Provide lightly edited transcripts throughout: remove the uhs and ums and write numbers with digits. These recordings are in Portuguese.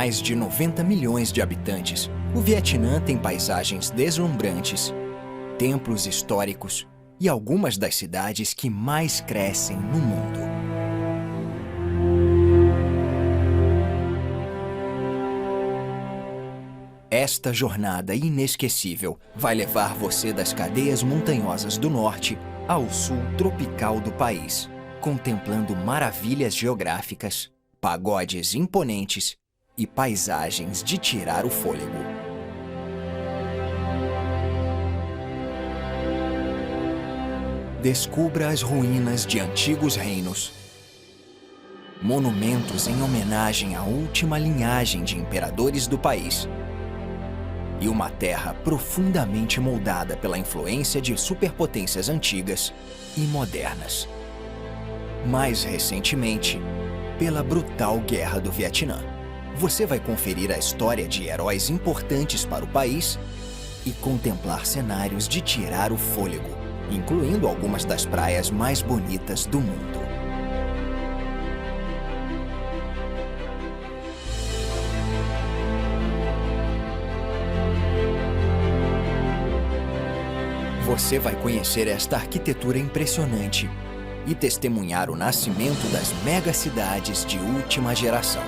mais de 90 milhões de habitantes, o Vietnã tem paisagens deslumbrantes, templos históricos e algumas das cidades que mais crescem no mundo. Esta jornada inesquecível vai levar você das cadeias montanhosas do norte ao sul tropical do país, contemplando maravilhas geográficas, pagodes imponentes e paisagens de tirar o fôlego. Descubra as ruínas de antigos reinos, monumentos em homenagem à última linhagem de imperadores do país, e uma terra profundamente moldada pela influência de superpotências antigas e modernas. Mais recentemente, pela brutal Guerra do Vietnã. Você vai conferir a história de heróis importantes para o país e contemplar cenários de tirar o fôlego, incluindo algumas das praias mais bonitas do mundo. Você vai conhecer esta arquitetura impressionante e testemunhar o nascimento das megacidades de última geração.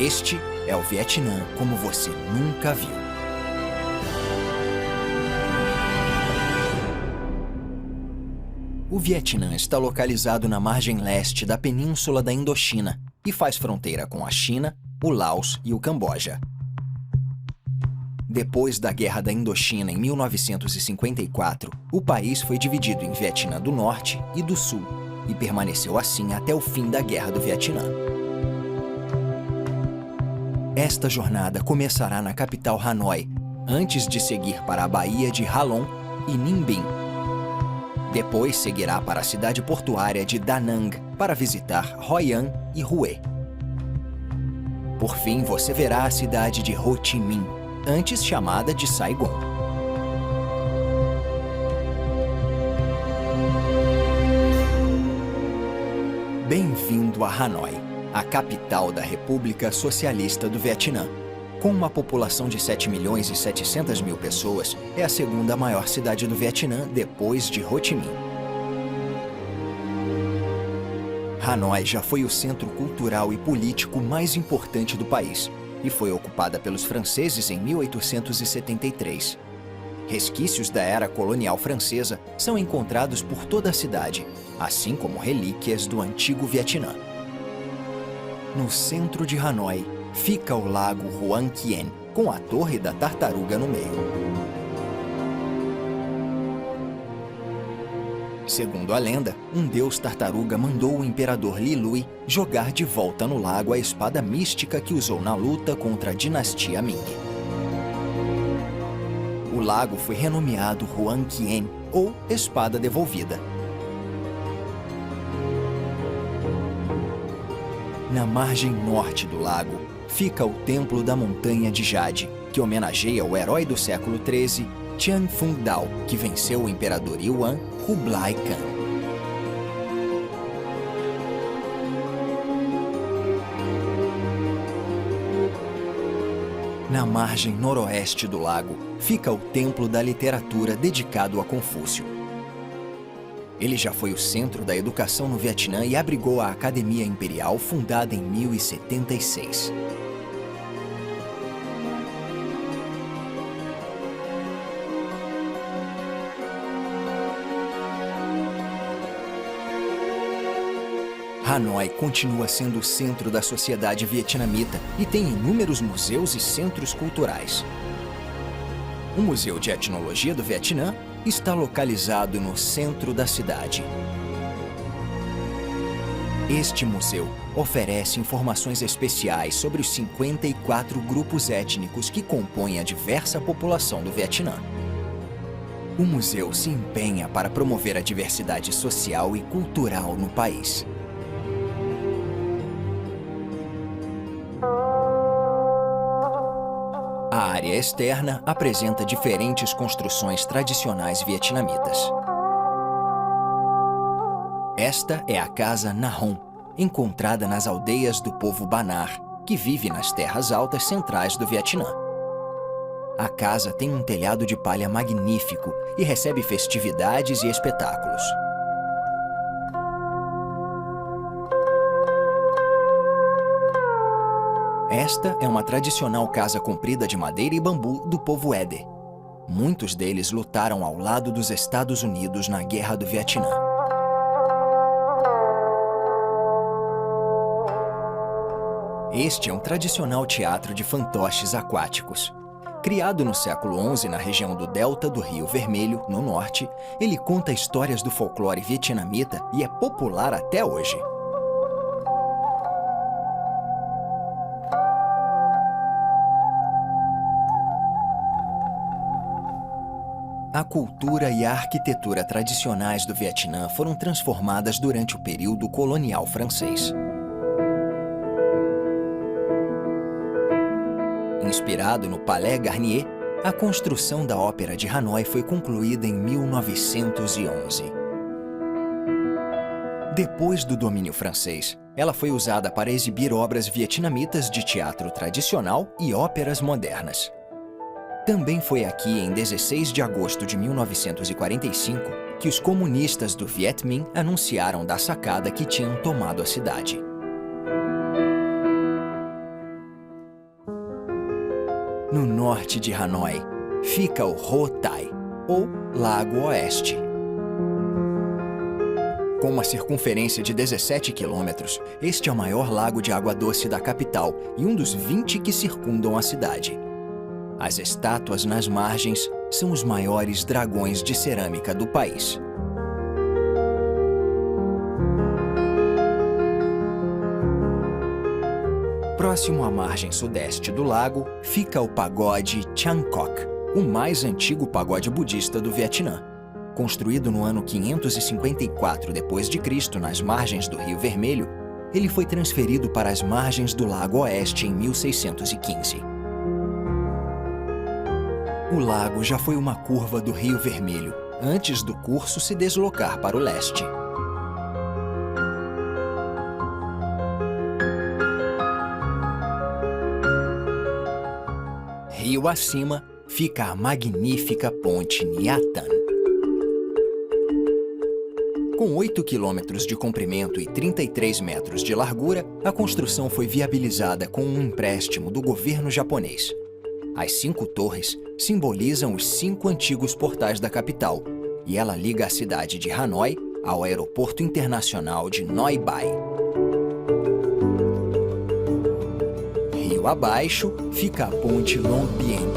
Este é o Vietnã como você nunca viu. O Vietnã está localizado na margem leste da península da Indochina e faz fronteira com a China, o Laos e o Camboja. Depois da Guerra da Indochina em 1954, o país foi dividido em Vietnã do Norte e do Sul e permaneceu assim até o fim da Guerra do Vietnã. Esta jornada começará na capital Hanoi, antes de seguir para a Baía de Ha Long e Ninh Binh. Depois seguirá para a cidade portuária de Da Nang para visitar Hoi An e Hue. Por fim, você verá a cidade de Ho Chi Minh, antes chamada de Saigon. Bem-vindo a Hanoi, a capital da República Socialista do Vietnã. Com uma população de 7.700.000 pessoas, é a segunda maior cidade do Vietnã depois de Ho Chi Minh. Hanoi já foi o centro cultural e político mais importante do país e foi ocupada pelos franceses em 1873. Resquícios da era colonial francesa são encontrados por toda a cidade, assim como relíquias do antigo Vietnã. No centro de Hanoi fica o lago Hoan Kien, com a Torre da Tartaruga no meio. Segundo a lenda, um deus tartaruga mandou o imperador Li Lui jogar de volta no lago a espada mística que usou na luta contra a dinastia Ming. O lago foi renomeado Hoan Kien, ou Espada Devolvida. Na margem norte do lago, fica o Templo da Montanha de Jade, que homenageia o herói do século XIII, Tian Phung Dao, que venceu o imperador Yuan Kublai Khan. Na margem noroeste do lago, fica o Templo da Literatura dedicado a Confúcio. Ele já foi o centro da educação no Vietnã e abrigou a Academia Imperial, fundada em 1076. Hanoi continua sendo o centro da sociedade vietnamita e tem inúmeros museus e centros culturais. O Museu de Etnologia do Vietnã está localizado no centro da cidade. Este museu oferece informações especiais sobre os 54 grupos étnicos que compõem a diversa população do Vietnã. O museu se empenha para promover a diversidade social e cultural no país. A área externa apresenta diferentes construções tradicionais vietnamitas. Esta é a Casa Nahon, encontrada nas aldeias do povo Banar, que vive nas terras altas centrais do Vietnã. A casa tem um telhado de palha magnífico e recebe festividades e espetáculos. Esta é uma tradicional casa comprida de madeira e bambu do povo Éder. Muitos deles lutaram ao lado dos Estados Unidos na Guerra do Vietnã. Este é um tradicional teatro de fantoches aquáticos. Criado no século XI na região do delta do Rio Vermelho, no norte, ele conta histórias do folclore vietnamita e é popular até hoje. A cultura e a arquitetura tradicionais do Vietnã foram transformadas durante o período colonial francês. Inspirado no Palais Garnier, a construção da Ópera de Hanoi foi concluída em 1911. Depois do domínio francês, ela foi usada para exibir obras vietnamitas de teatro tradicional e óperas modernas. Também foi aqui, em 16 de agosto de 1945, que os comunistas do Viet Minh anunciaram da sacada que tinham tomado a cidade. No norte de Hanoi, fica o Ho Tai, ou Lago Oeste. Com uma circunferência de 17 quilômetros, este é o maior lago de água doce da capital e um dos 20 que circundam a cidade. As estátuas nas margens são os maiores dragões de cerâmica do país. Próximo à margem sudeste do lago, fica o pagode Changkok, o mais antigo pagode budista do Vietnã. Construído no ano 554 d.C. nas margens do Rio Vermelho, ele foi transferido para as margens do Lago Oeste em 1615. O lago já foi uma curva do Rio Vermelho, antes do curso se deslocar para o leste. Rio acima, fica a magnífica Ponte Nha Tan. Com 8 quilômetros de comprimento e 33 metros de largura, a construção foi viabilizada com um empréstimo do governo japonês. As 5 torres simbolizam os 5 antigos portais da capital, e ela liga a cidade de Hanoi ao aeroporto internacional de Noi Bai. Rio abaixo fica a ponte Long Bien.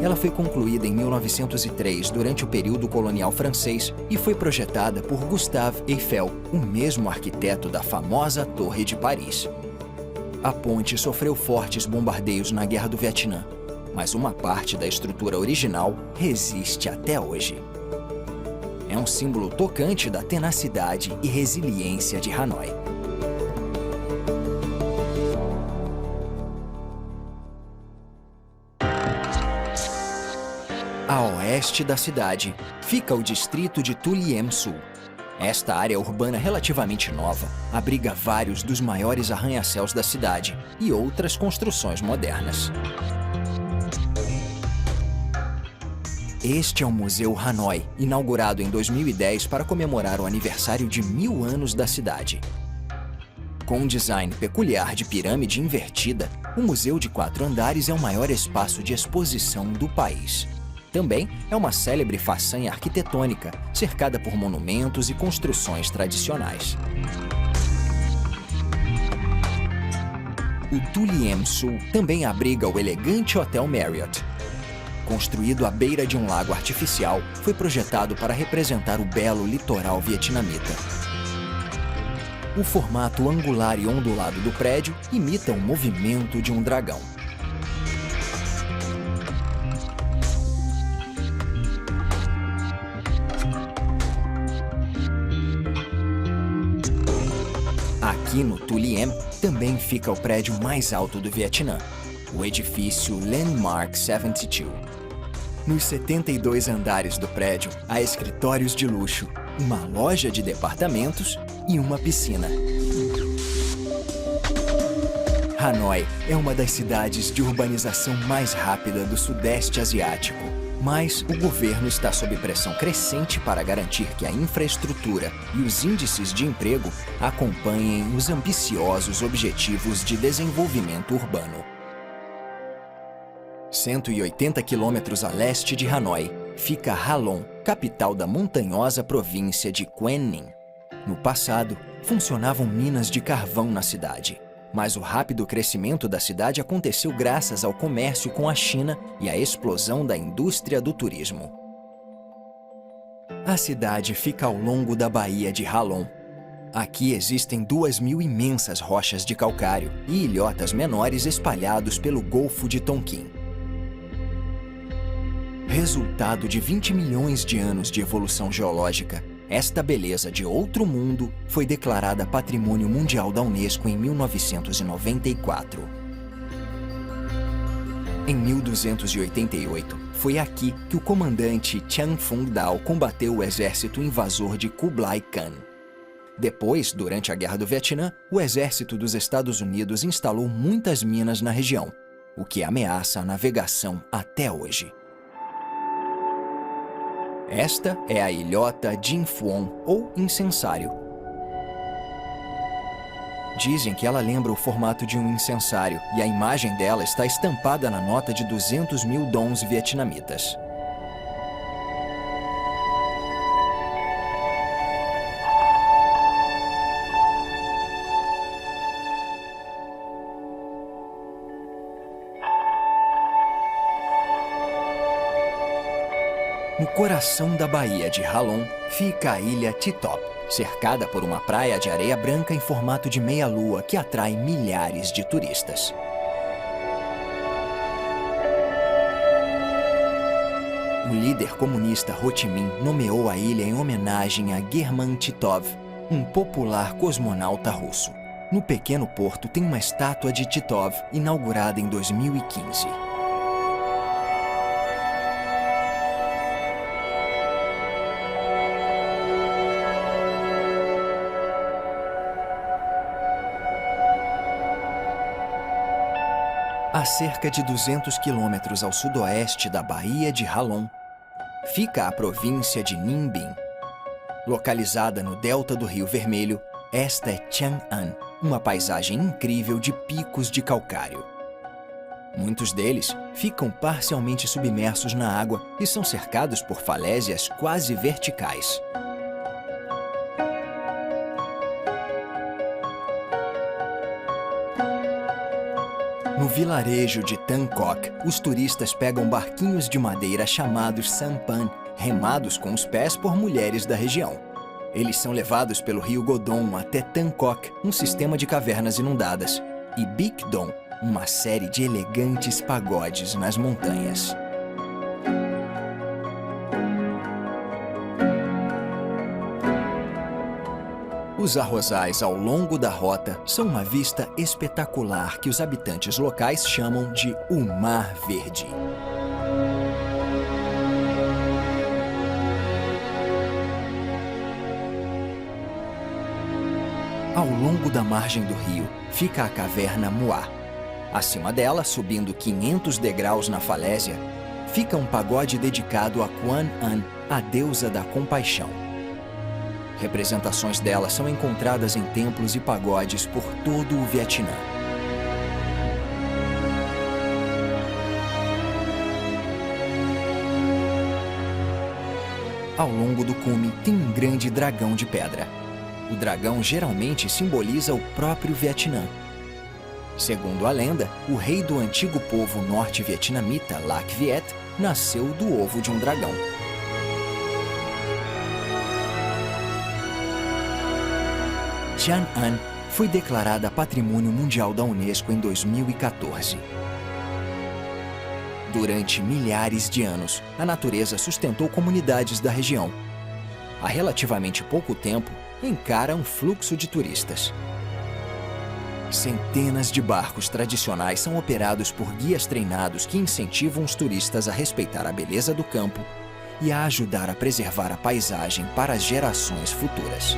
Ela foi concluída em 1903 durante o período colonial francês e foi projetada por Gustave Eiffel, o mesmo arquiteto da famosa Torre de Paris. A ponte sofreu fortes bombardeios na Guerra do Vietnã, mas uma parte da estrutura original resiste até hoje. É um símbolo tocante da tenacidade e resiliência de Hanoi. A oeste da cidade fica o distrito de Tu Liem Sul. Esta área urbana relativamente nova abriga vários dos maiores arranha-céus da cidade e outras construções modernas. Este é o Museu Hanoi, inaugurado em 2010 para comemorar o aniversário de 1000 anos da cidade. Com um design peculiar de pirâmide invertida, o museu de 4 andares é o maior espaço de exposição do país. Também é uma célebre façanha arquitetônica, cercada por monumentos e construções tradicionais. O Tu Liem Sul também abriga o elegante Hotel Marriott. Construído à beira de um lago artificial, foi projetado para representar o belo litoral vietnamita. O formato angular e ondulado do prédio imita o movimento de um dragão. Aqui no Tu Liem também fica o prédio mais alto do Vietnã, o edifício Landmark 72. Nos 72 andares do prédio, há escritórios de luxo, uma loja de departamentos e uma piscina. Hanoi é uma das cidades de urbanização mais rápida do Sudeste Asiático. Mas o governo está sob pressão crescente para garantir que a infraestrutura e os índices de emprego acompanhem os ambiciosos objetivos de desenvolvimento urbano. 180 quilômetros a leste de Hanoi, fica Ha Long, capital da montanhosa província de Quang Ninh. No passado, funcionavam minas de carvão na cidade. Mas o rápido crescimento da cidade aconteceu graças ao comércio com a China e à explosão da indústria do turismo. A cidade fica ao longo da Baía de Ha Long. Aqui existem 2.000 imensas rochas de calcário e ilhotas menores espalhados pelo Golfo de Tonkin. Resultado de 20 milhões de anos de evolução geológica, esta beleza de outro mundo foi declarada Patrimônio Mundial da Unesco em 1994. Em 1288, foi aqui que o comandante Qian Fengdao combateu o exército invasor de Kublai Khan. Depois, durante a Guerra do Vietnã, o exército dos Estados Unidos instalou muitas minas na região, o que ameaça a navegação até hoje. Esta é a ilhota Dinh Phuong, ou incensário. Dizem que ela lembra o formato de um incensário e a imagem dela está estampada na nota de 200 mil dons vietnamitas. No coração da Baía de Ha Long fica a ilha Ti Top, cercada por uma praia de areia branca em formato de meia-lua que atrai milhares de turistas. O líder comunista Ho Chi Minh nomeou a ilha em homenagem a German Titov, um popular cosmonauta russo. No pequeno porto tem uma estátua de Titov, inaugurada em 2015. A cerca de 200 quilômetros ao sudoeste da Baía de Ha Long, fica a província de Ninh Binh. Localizada no delta do Rio Vermelho, esta é Chang'an, uma paisagem incrível de picos de calcário. Muitos deles ficam parcialmente submersos na água e são cercados por falésias quase verticais. No vilarejo de Tan Quoc, os turistas pegam barquinhos de madeira chamados sampan, remados com os pés por mulheres da região. Eles são levados pelo rio Godong até Tan Quoc, um sistema de cavernas inundadas, e Bic Dong, uma série de elegantes pagodes nas montanhas. Os arrozais ao longo da rota são uma vista espetacular que os habitantes locais chamam de o Mar Verde. Ao longo da margem do rio fica a caverna Muá. Acima dela, subindo 500 degraus na falésia, fica um pagode dedicado a Quan An, a deusa da compaixão. Representações dela são encontradas em templos e pagodes por todo o Vietnã. Ao longo do cume tem um grande dragão de pedra. O dragão geralmente simboliza o próprio Vietnã. Segundo a lenda, o rei do antigo povo norte-vietnamita, Lac Viet, nasceu do ovo de um dragão. Chiang An foi declarada Patrimônio Mundial da Unesco em 2014. Durante milhares de anos, a natureza sustentou comunidades da região. Há relativamente pouco tempo, encara um fluxo de turistas. Centenas de barcos tradicionais são operados por guias treinados que incentivam os turistas a respeitar a beleza do campo e a ajudar a preservar a paisagem para as gerações futuras.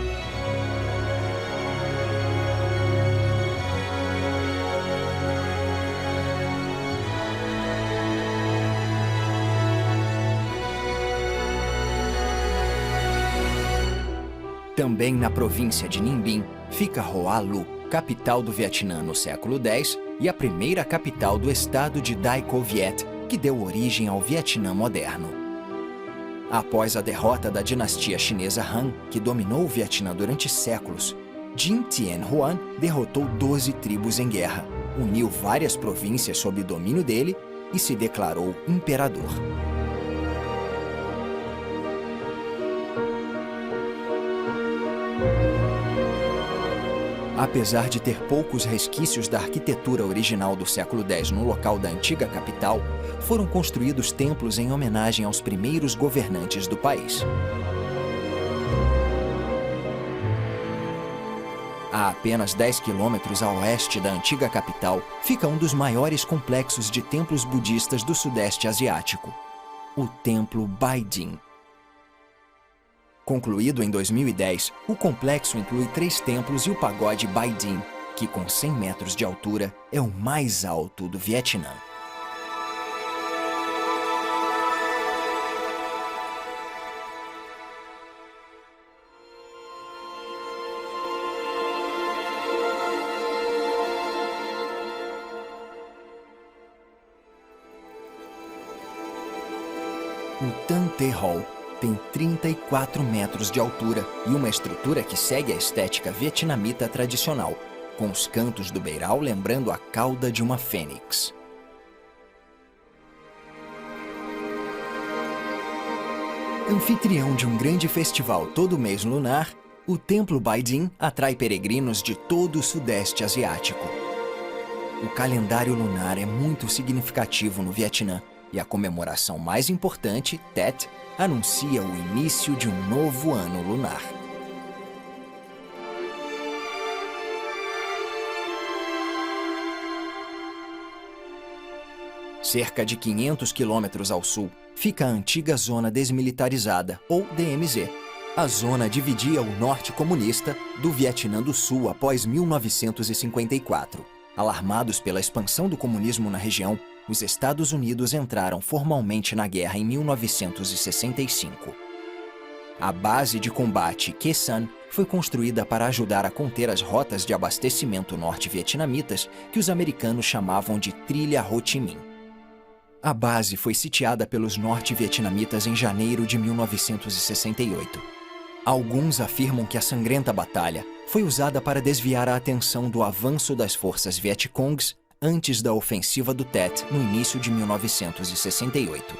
Também na província de Ninh Binh fica Hoa Lu, capital do Vietnã no século X e a primeira capital do estado de Dai Co Viet, que deu origem ao Vietnã moderno. Após a derrota da dinastia chinesa Han, que dominou o Vietnã durante séculos, Dinh Tien Huan derrotou 12 tribos em guerra, uniu várias províncias sob domínio dele e se declarou imperador. Apesar de ter poucos resquícios da arquitetura original do século X no local da antiga capital, foram construídos templos em homenagem aos primeiros governantes do país. A apenas 10 quilômetros a oeste da antiga capital, fica um dos maiores complexos de templos budistas do Sudeste Asiático, o Templo Baidin. Concluído em 2010, o complexo inclui 3 templos e o pagode Baidin, que com 100 metros de altura é o mais alto do Vietnã. O Tan Te Hall tem 34 metros de altura e uma estrutura que segue a estética vietnamita tradicional, com os cantos do beiral lembrando a cauda de uma fênix. Anfitrião de um grande festival todo mês lunar, o Templo Baidin atrai peregrinos de todo o Sudeste Asiático. O calendário lunar é muito significativo no Vietnã e a comemoração mais importante, Tet, anuncia o início de um novo ano lunar. Cerca de 500 quilômetros ao sul, fica a antiga Zona Desmilitarizada, ou DMZ. A zona dividia o norte comunista do Vietnã do Sul após 1954. Alarmados pela expansão do comunismo na região, os Estados Unidos entraram formalmente na guerra em 1965. A base de combate Khe Sanh foi construída para ajudar a conter as rotas de abastecimento norte-vietnamitas que os americanos chamavam de Trilha Ho Chi Minh. A base foi sitiada pelos norte-vietnamitas em janeiro de 1968. Alguns afirmam que a sangrenta batalha foi usada para desviar a atenção do avanço das forças Vietcongs antes da ofensiva do Tet no início de 1968.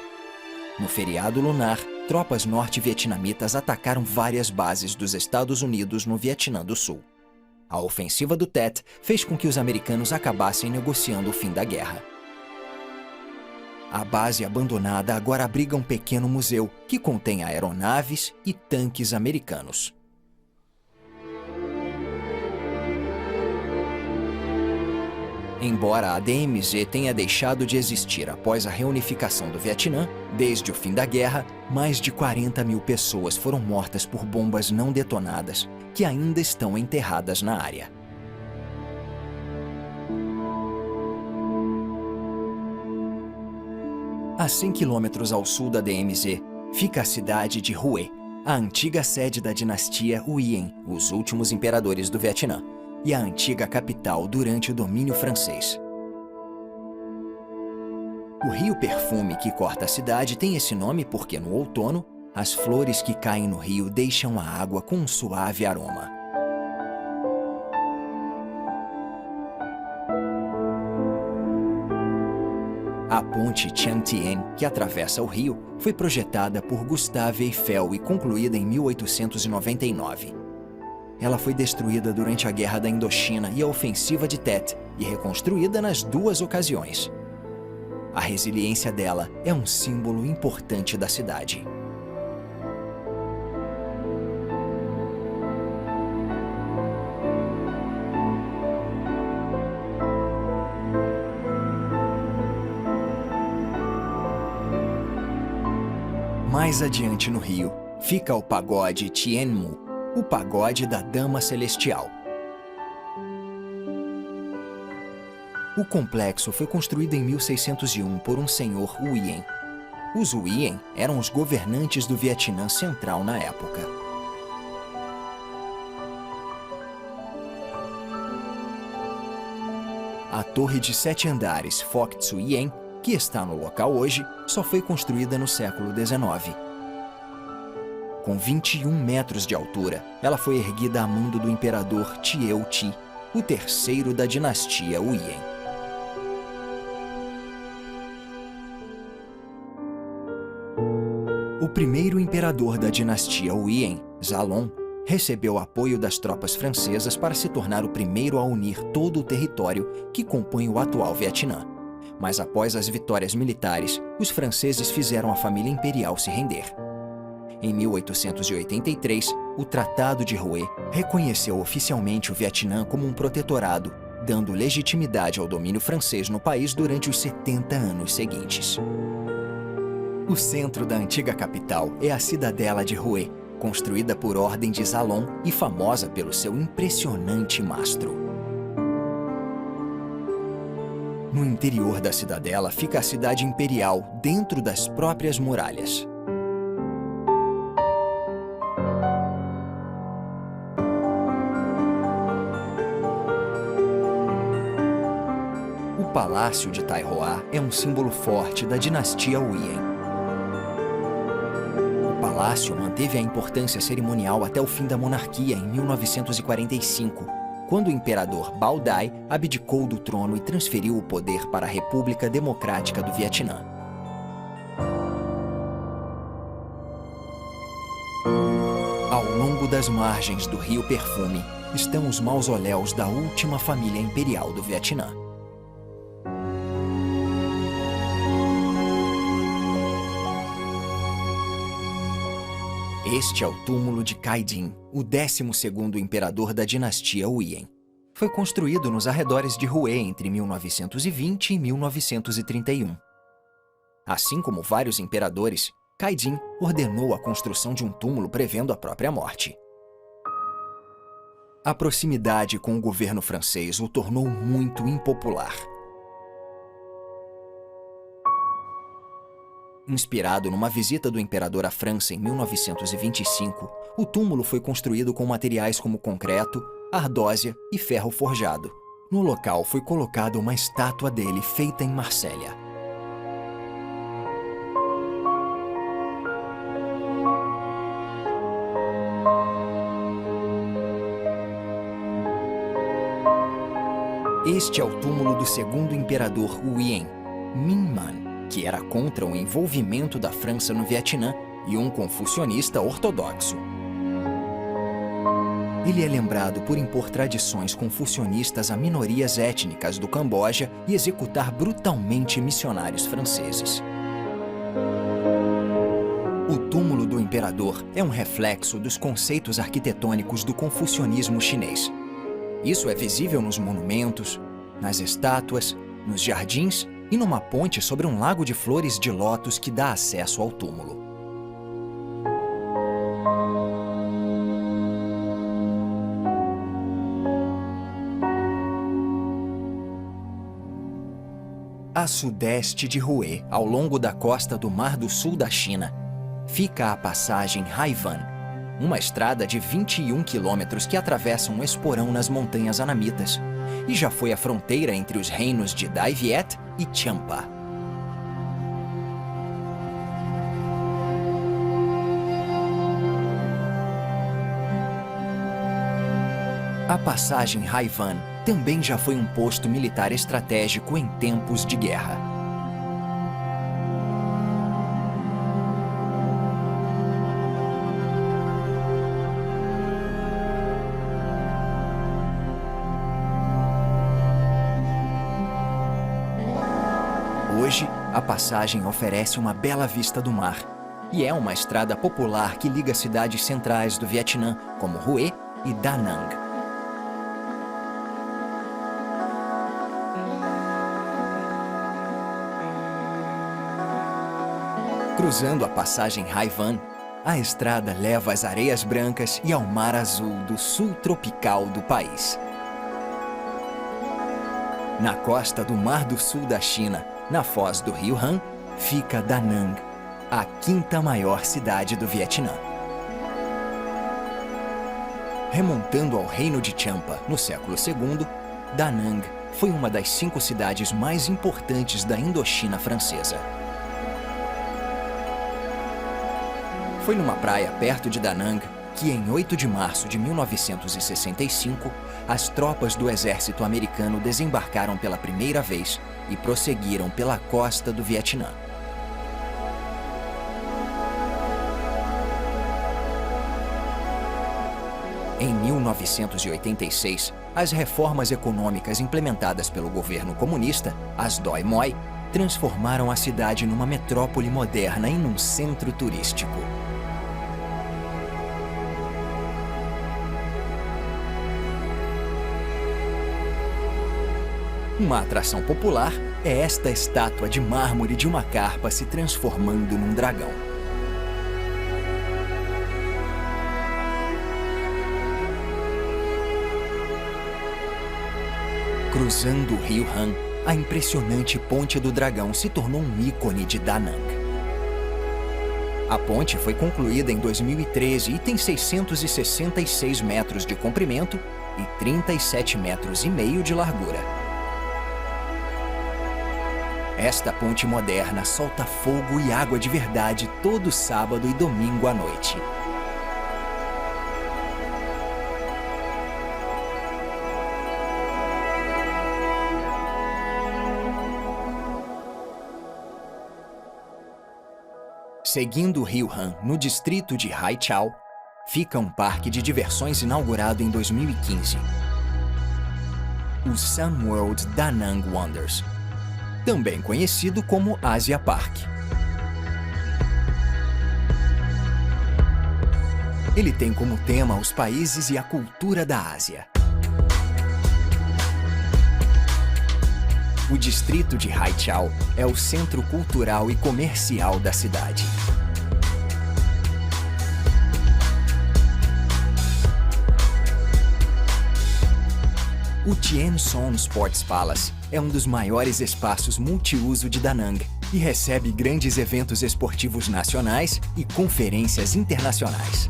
No feriado lunar, tropas norte-vietnamitas atacaram várias bases dos Estados Unidos no Vietnã do Sul. A ofensiva do Tet fez com que os americanos acabassem negociando o fim da guerra. A base abandonada agora abriga um pequeno museu que contém aeronaves e tanques americanos. Embora a DMZ tenha deixado de existir após a reunificação do Vietnã, desde o fim da guerra, mais de 40 mil pessoas foram mortas por bombas não detonadas, que ainda estão enterradas na área. A 100 quilômetros ao sul da DMZ, fica a cidade de Hue, a antiga sede da dinastia Nguyen, os últimos imperadores do Vietnã, e a antiga capital durante o domínio francês. O rio Perfume que corta a cidade tem esse nome porque, no outono, as flores que caem no rio deixam a água com um suave aroma. A ponte Trang Tien, que atravessa o rio, foi projetada por Gustave Eiffel e concluída em 1899. Ela foi destruída durante a Guerra da Indochina e a Ofensiva de Tet, e reconstruída nas duas ocasiões. A resiliência dela é um símbolo importante da cidade. Mais adiante no rio, fica o pagode Tien Mu, o pagode da Dama Celestial. O complexo foi construído em 1601 por um senhor Nguyen. Os Nguyen eram os governantes do Vietnã Central na época. A torre de 7 andares Fok Tsu Yen, que está no local hoje, só foi construída no século XIX. Com 21 metros de altura, ela foi erguida a mando do imperador Tieu Ti, o terceiro da dinastia Uyen. O primeiro imperador da dinastia Uyen, Zalong, recebeu apoio das tropas francesas para se tornar o primeiro a unir todo o território que compõe o atual Vietnã. Mas após as vitórias militares, os franceses fizeram a família imperial se render. Em 1883, o Tratado de Hue reconheceu oficialmente o Vietnã como um protetorado, dando legitimidade ao domínio francês no país durante os 70 anos seguintes. O centro da antiga capital é a cidadela de Hue, construída por ordem de Zalong e famosa pelo seu impressionante mastro. No interior da cidadela fica a cidade imperial, dentro das próprias muralhas. O Palácio de Tai Hoa é um símbolo forte da dinastia Uyen. O palácio manteve a importância cerimonial até o fim da monarquia em 1945, quando o imperador Bao Dai abdicou do trono e transferiu o poder para a República Democrática do Vietnã. Ao longo das margens do Rio Perfume estão os mausoléus da última família imperial do Vietnã. Este é o túmulo de Cai Din, o 12º imperador da dinastia Uyen. Foi construído nos arredores de Hue entre 1920 e 1931. Assim como vários imperadores, Cai Din ordenou a construção de um túmulo prevendo a própria morte. A proximidade com o governo francês o tornou muito impopular. Inspirado numa visita do imperador à França em 1925, o túmulo foi construído com materiais como concreto, ardósia e ferro forjado. No local foi colocada uma estátua dele feita em Marsella. Este é o túmulo do segundo imperador Nguyen, Minh Man, que era contra o envolvimento da França no Vietnã e um confucionista ortodoxo. Ele é lembrado por impor tradições confucionistas a minorias étnicas do Camboja e executar brutalmente missionários franceses. O túmulo do imperador é um reflexo dos conceitos arquitetônicos do confucionismo chinês. Isso é visível nos monumentos, nas estátuas, nos jardins e numa ponte sobre um lago de flores de lótus que dá acesso ao túmulo. A sudeste de Hue, ao longo da costa do Mar do Sul da China, fica a passagem Haivan, uma estrada de 21 quilômetros que atravessa um esporão nas montanhas anamitas, e já foi a fronteira entre os reinos de Dai Viet e Champa. A passagem Haivan também já foi um posto militar estratégico em tempos de guerra. Hoje, a passagem oferece uma bela vista do mar e é uma estrada popular que liga cidades centrais do Vietnã, como Hue e Da Nang. Cruzando a passagem Haivan, a estrada leva às areias brancas e ao mar azul do sul tropical do país. Na costa do Mar do Sul da China, na foz do rio Han, fica Da Nang, a quinta maior cidade do Vietnã. Remontando ao reino de Champa no século II, Da Nang foi uma das 5 cidades mais importantes da Indochina francesa. Foi numa praia perto de Da Nang que, em 8 de março de 1965, as tropas do exército americano desembarcaram pela primeira vez e prosseguiram pela costa do Vietnã. Em 1986, as reformas econômicas implementadas pelo governo comunista, as Doi Moi, transformaram a cidade numa metrópole moderna e num centro turístico. Uma atração popular é esta estátua de mármore de uma carpa se transformando num dragão. Cruzando o rio Han, a impressionante Ponte do Dragão se tornou um ícone de Da Nang. A ponte foi concluída em 2013 e tem 666 metros de comprimento e 37,5 metros de largura. Esta ponte moderna solta fogo e água de verdade todo sábado e domingo à noite. Seguindo o rio Han no distrito de Haichao, fica um parque de diversões inaugurado em 2015. O Sun World Da Nang Wonders, também conhecido como Asia Park. Ele tem como tema os países e a cultura da Ásia. O distrito de Haichao é o centro cultural e comercial da cidade. O Tien Son Sports Palace é um dos maiores espaços multiuso de Da Nang e recebe grandes eventos esportivos nacionais e conferências internacionais.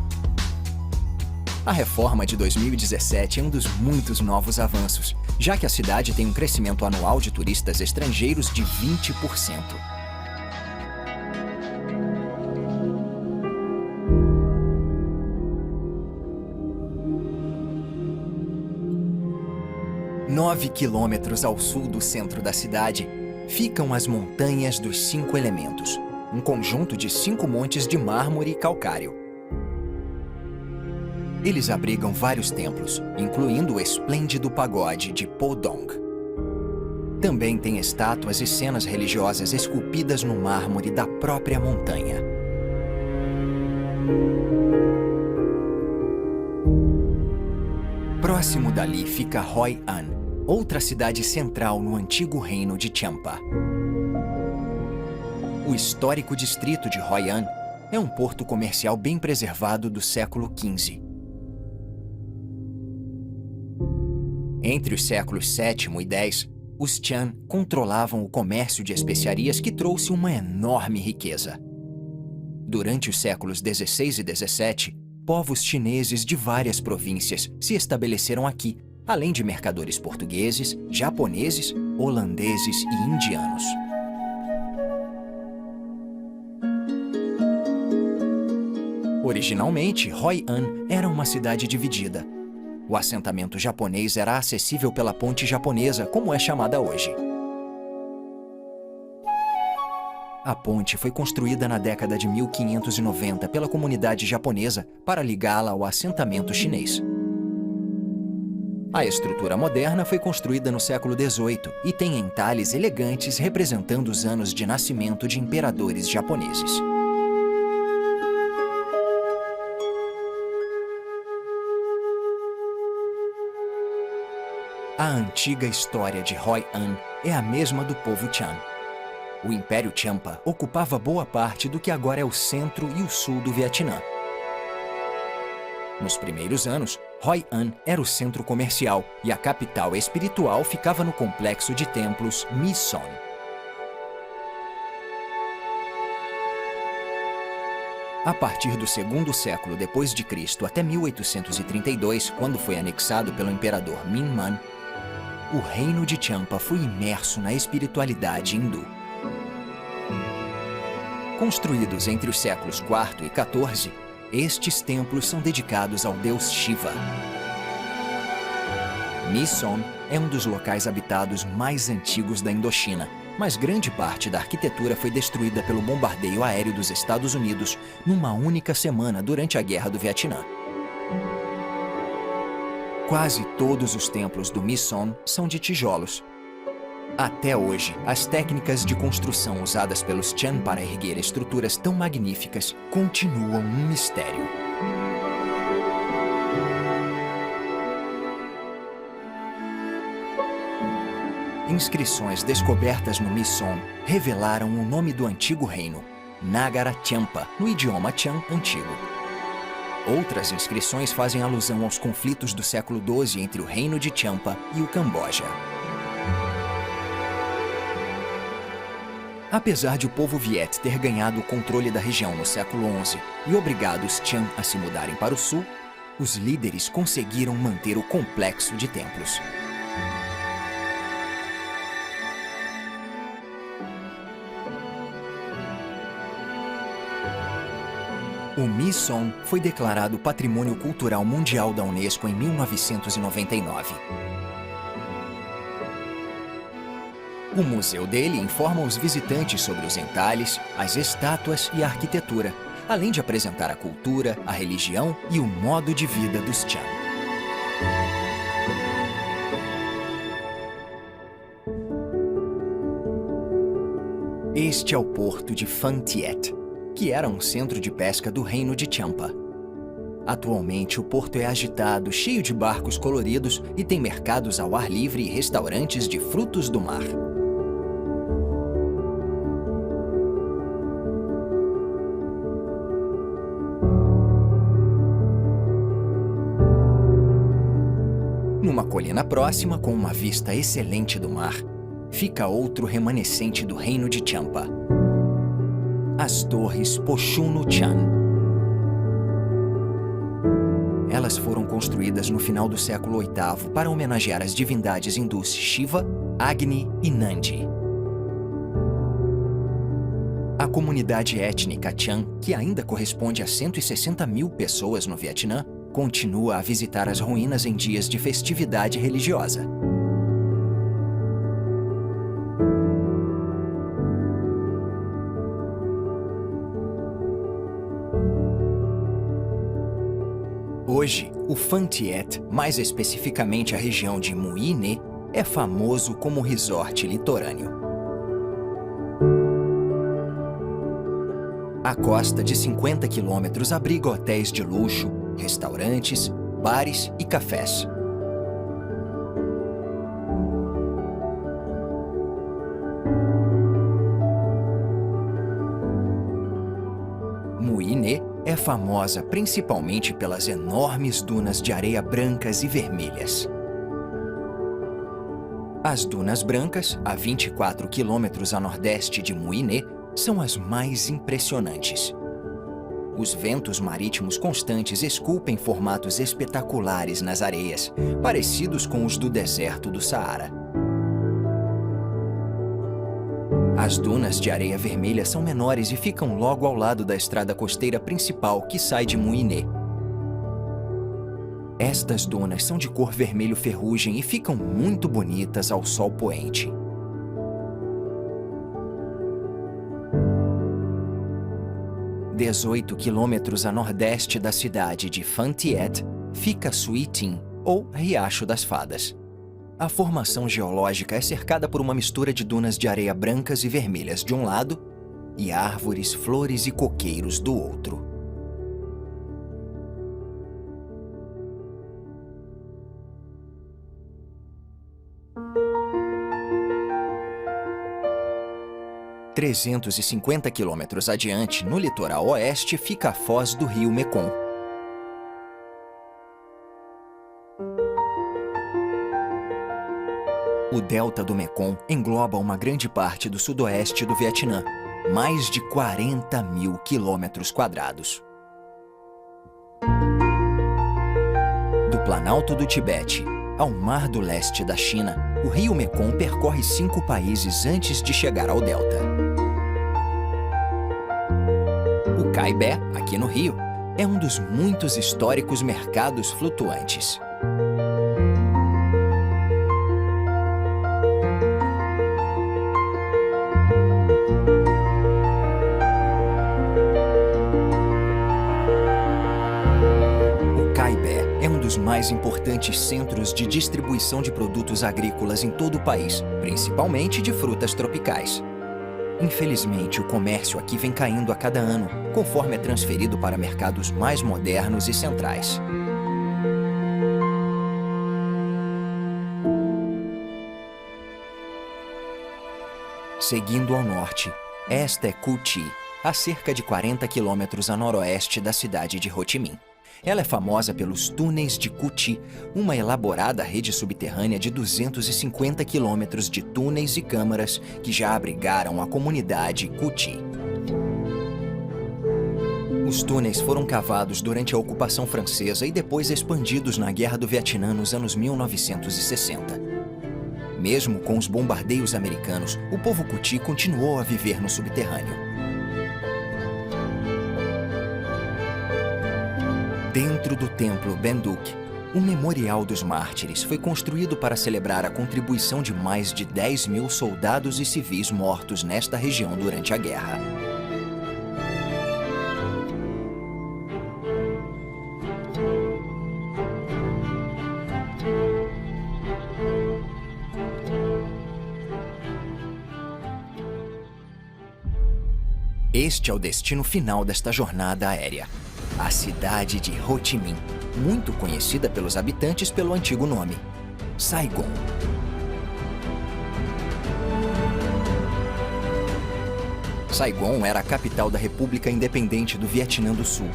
A reforma de 2017 é um dos muitos novos avanços, já que a cidade tem um crescimento anual de turistas estrangeiros de 20%. Nove quilômetros ao sul do centro da cidade, ficam as Montanhas dos 5 Elementos, um conjunto de 5 montes de mármore e calcário. Eles abrigam vários templos, incluindo o esplêndido pagode de Podong. Também tem estátuas e cenas religiosas esculpidas no mármore da própria montanha. Próximo dali fica Hoi An, outra cidade central no antigo reino de Champa. O histórico distrito de Hoi An é um porto comercial bem preservado do século XV. Entre os séculos VII e X, os Chan controlavam o comércio de especiarias que trouxe uma enorme riqueza. Durante os séculos XVI e XVII, povos chineses de várias províncias se estabeleceram aqui, além de mercadores portugueses, japoneses, holandeses e indianos. Originalmente, Hoi An era uma cidade dividida. O assentamento japonês era acessível pela ponte japonesa, como é chamada hoje. A ponte foi construída na década de 1590 pela comunidade japonesa para ligá-la ao assentamento chinês. A estrutura moderna foi construída no século XVIII e tem entalhes elegantes representando os anos de nascimento de imperadores japoneses. A antiga história de Hoi An é a mesma do povo Chan. O Império Champa ocupava boa parte do que agora é o centro e o sul do Vietnã. Nos primeiros anos, Hoi An era o centro comercial e a capital espiritual ficava no complexo de templos My Son. A partir do segundo século depois de Cristo até 1832, quando foi anexado pelo imperador Minh Man, o reino de Champa foi imerso na espiritualidade hindu. Construídos entre os séculos IV e XIV, estes templos são dedicados ao deus Shiva. Mission é um dos locais habitados mais antigos da Indochina, mas grande parte da arquitetura foi destruída pelo bombardeio aéreo dos Estados Unidos numa única semana durante a Guerra do Vietnã. Quase todos os templos do Mission são de tijolos. Até hoje, as técnicas de construção usadas pelos Chan para erguer estruturas tão magníficas continuam um mistério. Inscrições descobertas no Mission revelaram o nome do antigo reino, Nagara Champa, no idioma Chan antigo. Outras inscrições fazem alusão aos conflitos do século XII entre o reino de Champa e o Camboja. Apesar de o povo Viet ter ganhado o controle da região no século XI e obrigado os Chan a se mudarem para o sul, os líderes conseguiram manter o complexo de templos. O Mission foi declarado Patrimônio Cultural Mundial da Unesco em 1999. O museu dele informa os visitantes sobre os entalhes, as estátuas e a arquitetura, além de apresentar a cultura, a religião e o modo de vida dos Chan. Este é o porto de Phan Thiet, que era um centro de pesca do reino de Champa. Atualmente, o porto é agitado, cheio de barcos coloridos e tem mercados ao ar livre e restaurantes de frutos do mar. Numa colina próxima, com uma vista excelente do mar, fica outro remanescente do reino de Champa: as torres Poshunu Chan. Elas foram construídas no final do século VIII para homenagear as divindades hindus Shiva, Agni e Nandi. A comunidade étnica Chan, que ainda corresponde a 160 mil pessoas no Vietnã, continua a visitar as ruínas em dias de festividade religiosa. Hoje, o Phan Thiet, mais especificamente a região de Mui Ne, é famoso como resort litorâneo. A costa de 50 quilômetros abriga hotéis de luxo, restaurantes, bares e cafés. Mui Ne é famosa principalmente pelas enormes dunas de areia brancas e vermelhas. As Dunas Brancas, a 24 quilômetros a nordeste de Mui Ne, são as mais impressionantes. Os ventos marítimos constantes esculpem formatos espetaculares nas areias, parecidos com os do deserto do Saara. As dunas de areia vermelha são menores e ficam logo ao lado da estrada costeira principal que sai de Mui Ne. Estas dunas são de cor vermelho ferrugem e ficam muito bonitas ao sol poente. A 18 quilômetros a nordeste da cidade de Phan Thiet fica Sui Tin, ou Riacho das Fadas. A formação geológica é cercada por uma mistura de dunas de areia brancas e vermelhas de um lado e árvores, flores e coqueiros do outro. – 350 quilômetros adiante, no litoral oeste, fica a foz do rio Mekong. O delta do Mekong engloba uma grande parte do sudoeste do Vietnã, mais de 40 mil quilômetros quadrados. Do Planalto do Tibete ao Mar do Leste da China, O rio Mekong percorre 5 países antes de chegar ao delta. O Caibé, aqui no Rio, é um dos muitos históricos mercados flutuantes. O Caibé é um dos mais importantes centros de distribuição de produtos agrícolas em todo o país, principalmente de frutas tropicais. Infelizmente, o comércio aqui vem caindo a cada ano, conforme é transferido para mercados mais modernos e centrais. Seguindo ao norte, esta é Cu Chi, a cerca de 40 quilômetros a noroeste da cidade de Ho Chi Minh. Ela é famosa pelos túneis de Cu Chi, uma elaborada rede subterrânea de 250 quilômetros de túneis e câmaras que já abrigaram a comunidade Cu Chi. Os túneis foram cavados durante a ocupação francesa e depois expandidos na Guerra do Vietnã nos anos 1960. Mesmo com os bombardeios americanos, o povo Cu Chi continuou a viver no subterrâneo. Dentro do templo Ben Duc, o Memorial dos Mártires foi construído para celebrar a contribuição de mais de 10.000 soldados e civis mortos nesta região durante a guerra. Este é o destino final desta jornada aérea. A cidade de Ho Chi Minh, muito conhecida pelos habitantes pelo antigo nome, Saigon. Saigon era a capital da República Independente do Vietnã do Sul.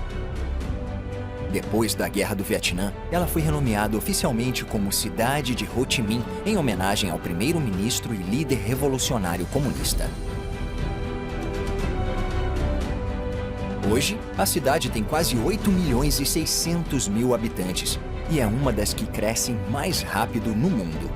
Depois da Guerra do Vietnã, ela foi renomeada oficialmente como Cidade de Ho Chi Minh, em homenagem ao primeiro-ministro e líder revolucionário comunista. Hoje, a cidade tem quase 8.600.000 habitantes e é uma das que crescem mais rápido no mundo.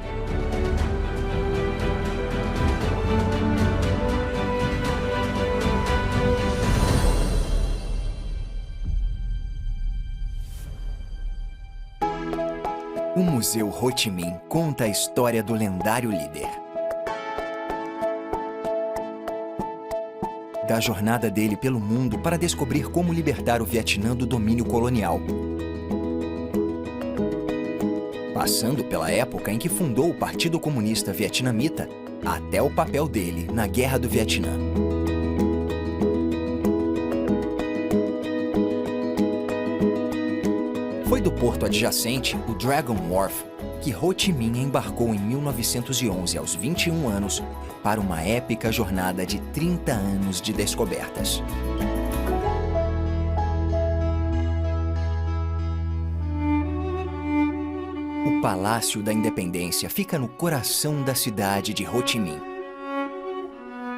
O Museu Ho Chi Minh conta a história do lendário líder. Da jornada dele pelo mundo para descobrir como libertar o Vietnã do domínio colonial. Passando pela época em que fundou o Partido Comunista Vietnamita, até o papel dele na Guerra do Vietnã. Foi do porto adjacente, o Dragon Wharf, que Ho Chi Minh embarcou em 1911 aos 21 anos para uma épica jornada de 30 anos de descobertas. O Palácio da Independência fica no coração da cidade de Ho Chi Minh.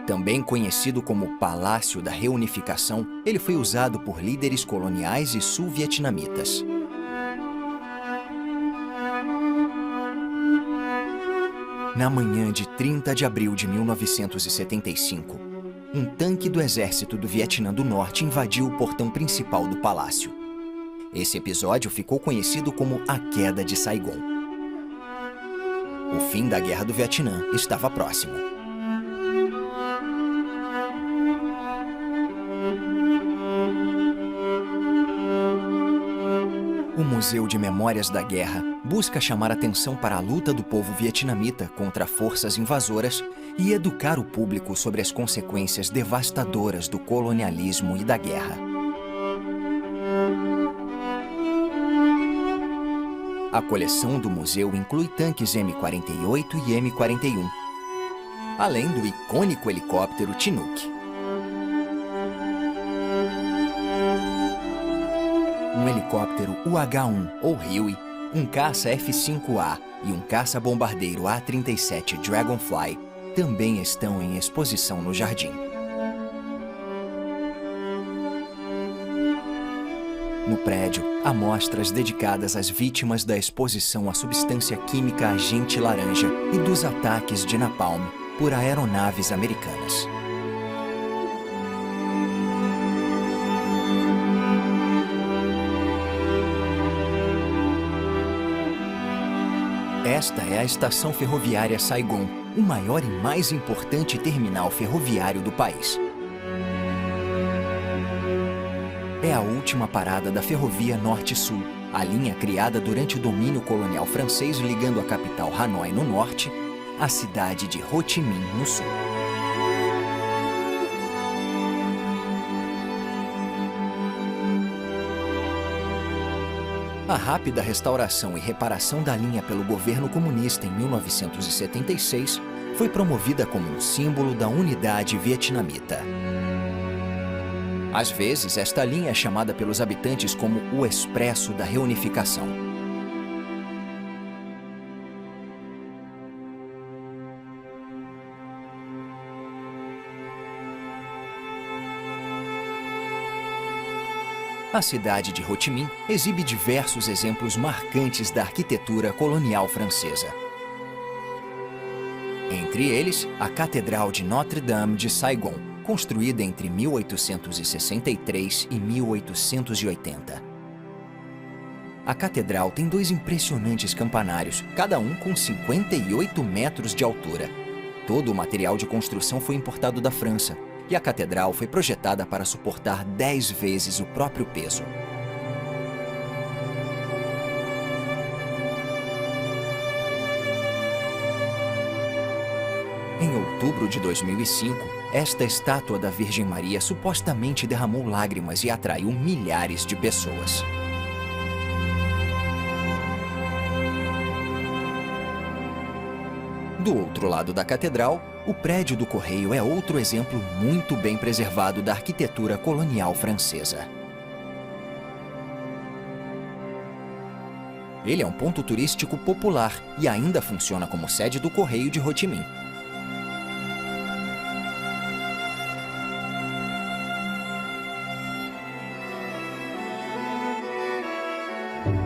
Também conhecido como Palácio da Reunificação, ele foi usado por líderes coloniais e sul-vietnamitas. Na manhã de 30 de abril de 1975, um tanque do exército do Vietnã do Norte invadiu o portão principal do palácio. Esse episódio ficou conhecido como a Queda de Saigon. O fim da Guerra do Vietnã estava próximo. O Museu de Memórias da Guerra busca chamar atenção para a luta do povo vietnamita contra forças invasoras e educar o público sobre as consequências devastadoras do colonialismo e da guerra. A coleção do museu inclui tanques M48 e M41, além do icônico helicóptero Chinook. Um helicóptero UH-1 ou Huey, um caça F-5A e um caça-bombardeiro A-37 Dragonfly também estão em exposição no jardim. No prédio, há mostras dedicadas às vítimas da exposição à substância química Agente Laranja e dos ataques de napalm por aeronaves americanas. Esta é a estação ferroviária Saigon, o maior e mais importante terminal ferroviário do país. É a última parada da Ferrovia Norte-Sul, a linha criada durante o domínio colonial francês ligando a capital Hanoi no norte à cidade de Ho Chi Minh no sul. A rápida restauração e reparação da linha pelo governo comunista em 1976 foi promovida como um símbolo da unidade vietnamita. Às vezes, esta linha é chamada pelos habitantes como o Expresso da Reunificação. A cidade de Ho Chi Minh exibe diversos exemplos marcantes da arquitetura colonial francesa. Entre eles, a Catedral de Notre-Dame de Saigon, construída entre 1863 e 1880. A catedral tem dois impressionantes campanários, cada um com 58 metros de altura. Todo o material de construção foi importado da França, e a catedral foi projetada para suportar 10 vezes o próprio peso. Em outubro de 2005, esta estátua da Virgem Maria supostamente derramou lágrimas e atraiu milhares de pessoas. Do outro lado da catedral, o prédio do Correio é outro exemplo muito bem preservado da arquitetura colonial francesa. Ele é um ponto turístico popular e ainda funciona como sede do Correio de Ho Chi Minh.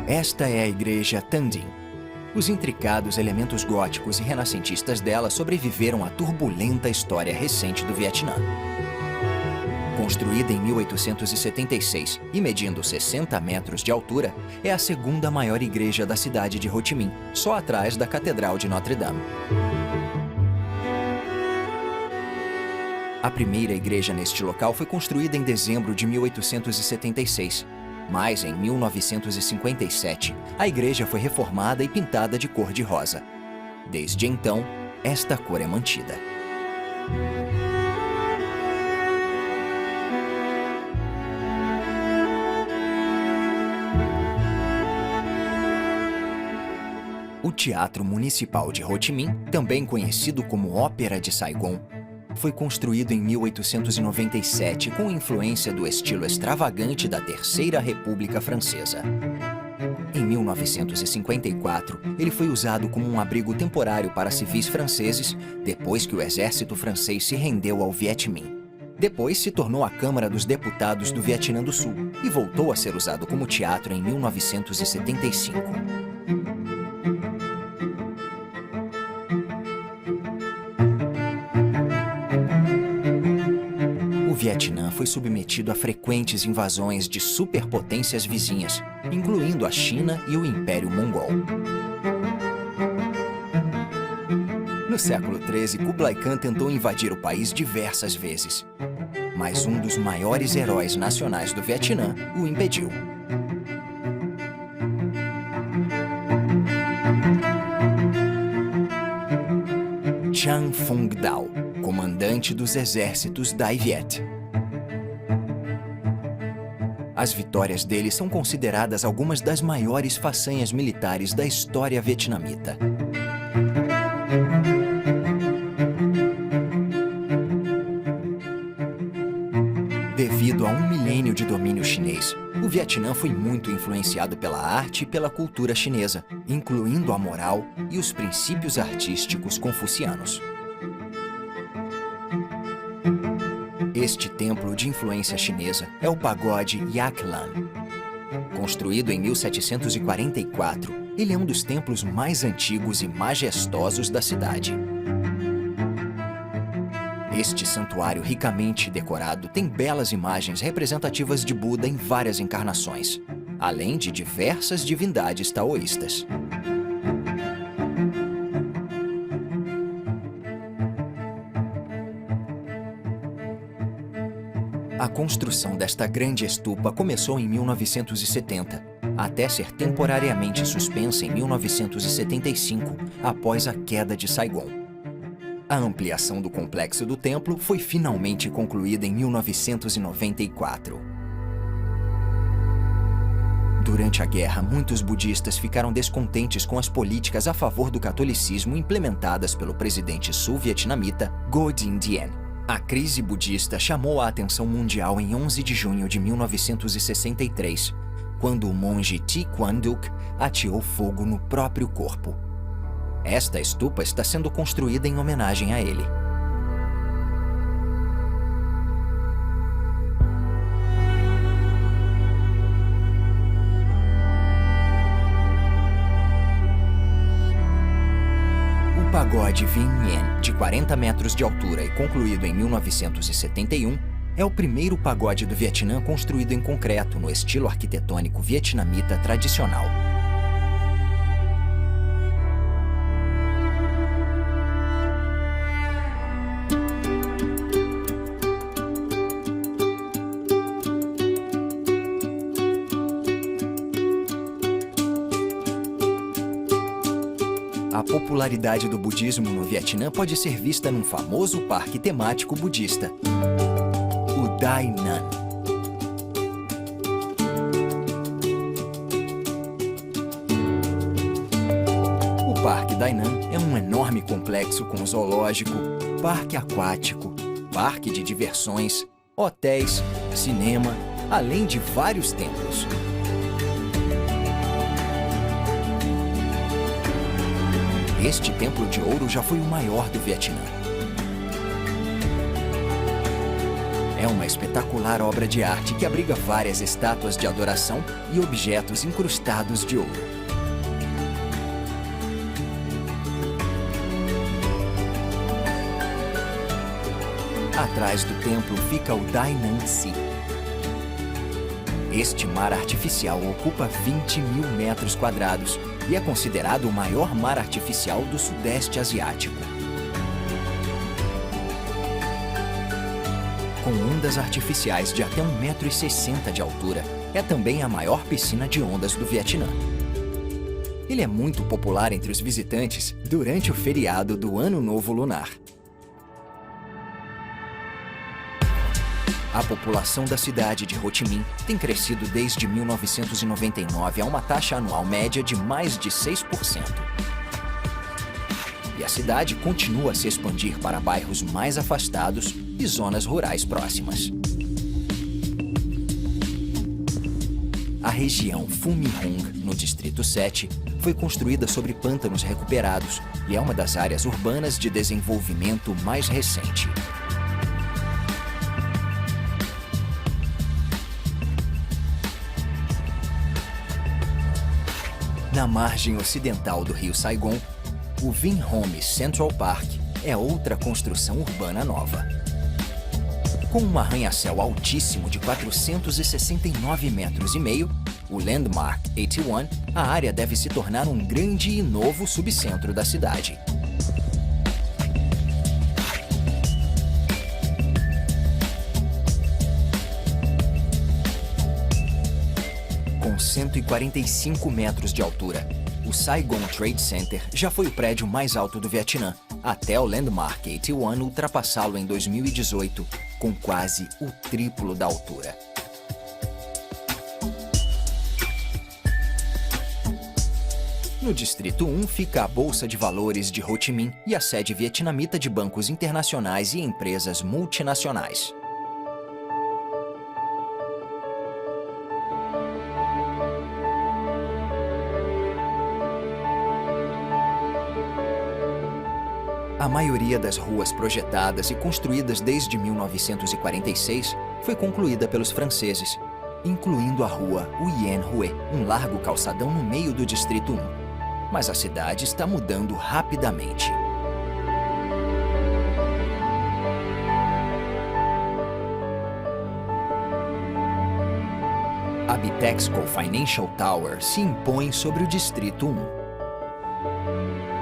Esta é a Igreja Thanh Dinh. Os intricados elementos góticos e renascentistas dela sobreviveram à turbulenta história recente do Vietnã. Construída em 1876 e medindo 60 metros de altura, é a segunda maior igreja da cidade de Ho Chi Minh, só atrás da Catedral de Notre-Dame. A primeira igreja neste local foi construída em dezembro de 1876. Mas, em 1957, a igreja foi reformada e pintada de cor de rosa. Desde então, esta cor é mantida. O Teatro Municipal de Ho Chi Minh, também conhecido como Ópera de Saigon, foi construído em 1897 com influência do estilo extravagante da Terceira República Francesa. Em 1954, ele foi usado como um abrigo temporário para civis franceses depois que o exército francês se rendeu ao Viet Minh. Depois se tornou a Câmara dos Deputados do Vietnã do Sul e voltou a ser usado como teatro em 1975. O Vietnã foi submetido a frequentes invasões de superpotências vizinhas, incluindo a China e o Império Mongol. No século XIII, Kublai Khan tentou invadir o país diversas vezes, mas um dos maiores heróis nacionais do Vietnã o impediu. Chang Phung Dao, comandante dos exércitos Dai Viet. As vitórias dele são consideradas algumas das maiores façanhas militares da história vietnamita. Devido a um milênio de domínio chinês, o Vietnã foi muito influenciado pela arte e pela cultura chinesa, incluindo a moral e os princípios artísticos confucianos. Este templo de influência chinesa é o pagode Yak Lan. Construído em 1744, ele é um dos templos mais antigos e majestosos da cidade. Este santuário ricamente decorado tem belas imagens representativas de Buda em várias encarnações, além de diversas divindades taoístas. A construção desta grande estupa começou em 1970, até ser temporariamente suspensa em 1975, após a queda de Saigon. A ampliação do complexo do templo foi finalmente concluída em 1994. Durante a guerra, muitos budistas ficaram descontentes com as políticas a favor do catolicismo implementadas pelo presidente sul-vietnamita Ngo Dinh Diem. A crise budista chamou a atenção mundial em 11 de junho de 1963, quando o monge Thi Quang Duc ateou fogo no próprio corpo. Esta estupa está sendo construída em homenagem a ele. O pagode Vinh Mien, de 40 metros de altura e concluído em 1971, é o primeiro pagode do Vietnã construído em concreto no estilo arquitetônico vietnamita tradicional. A popularidade do budismo no Vietnã pode ser vista num famoso parque temático budista, o Dai Nan. O Parque Dai Nan é um enorme complexo com zoológico, parque aquático, parque de diversões, hotéis, cinema, além de vários templos. Este templo de ouro já foi o maior do Vietnã. É uma espetacular obra de arte que abriga várias estátuas de adoração e objetos incrustados de ouro. Atrás do templo fica o Dai Nan Si. Este mar artificial ocupa 20 mil metros quadrados e é considerado o maior mar artificial do Sudeste Asiático. Com ondas artificiais de até 1,60 m de altura, é também a maior piscina de ondas do Vietnã. Ele é muito popular entre os visitantes durante o feriado do Ano Novo Lunar. A população da cidade de Ho Chi Minh tem crescido desde 1999 a uma taxa anual média de mais de 6%. E a cidade continua a se expandir para bairros mais afastados e zonas rurais próximas. A região Phu My Hong, no Distrito 7, foi construída sobre pântanos recuperados e é uma das áreas urbanas de desenvolvimento mais recente. Na margem ocidental do rio Saigon, o Vinh Home Central Park é outra construção urbana nova. Com um arranha-céu altíssimo de 469,5 metros, o Landmark 81, a área deve se tornar um grande e novo subcentro da cidade. Com 145 metros de altura, o Saigon Trade Center já foi o prédio mais alto do Vietnã, até o Landmark 81 ultrapassá-lo em 2018, com quase o triplo da altura. No Distrito 1 fica a Bolsa de Valores de Ho Chi Minh e a sede vietnamita de bancos internacionais e empresas multinacionais. A maioria das ruas projetadas e construídas desde 1946 foi concluída pelos franceses, incluindo a rua Uyen Hue, um largo calçadão no meio do Distrito 1. Mas a cidade está mudando rapidamente. A Bitexco Financial Tower se impõe sobre o Distrito 1.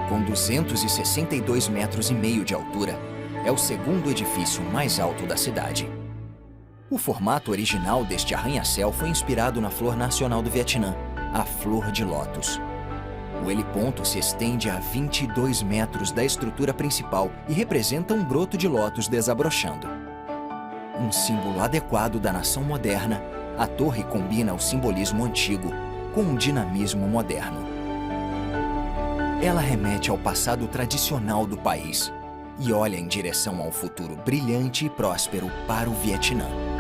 Com 262,5 metros de altura, é o segundo edifício mais alto da cidade. O formato original deste arranha-céu foi inspirado na flor nacional do Vietnã, a flor de lótus. O heliponto se estende a 22 metros da estrutura principal e representa um broto de lótus desabrochando. Um símbolo adequado da nação moderna, a torre combina o simbolismo antigo com um dinamismo moderno. Ela remete ao passado tradicional do país e olha em direção a um futuro brilhante e próspero para o Vietnã.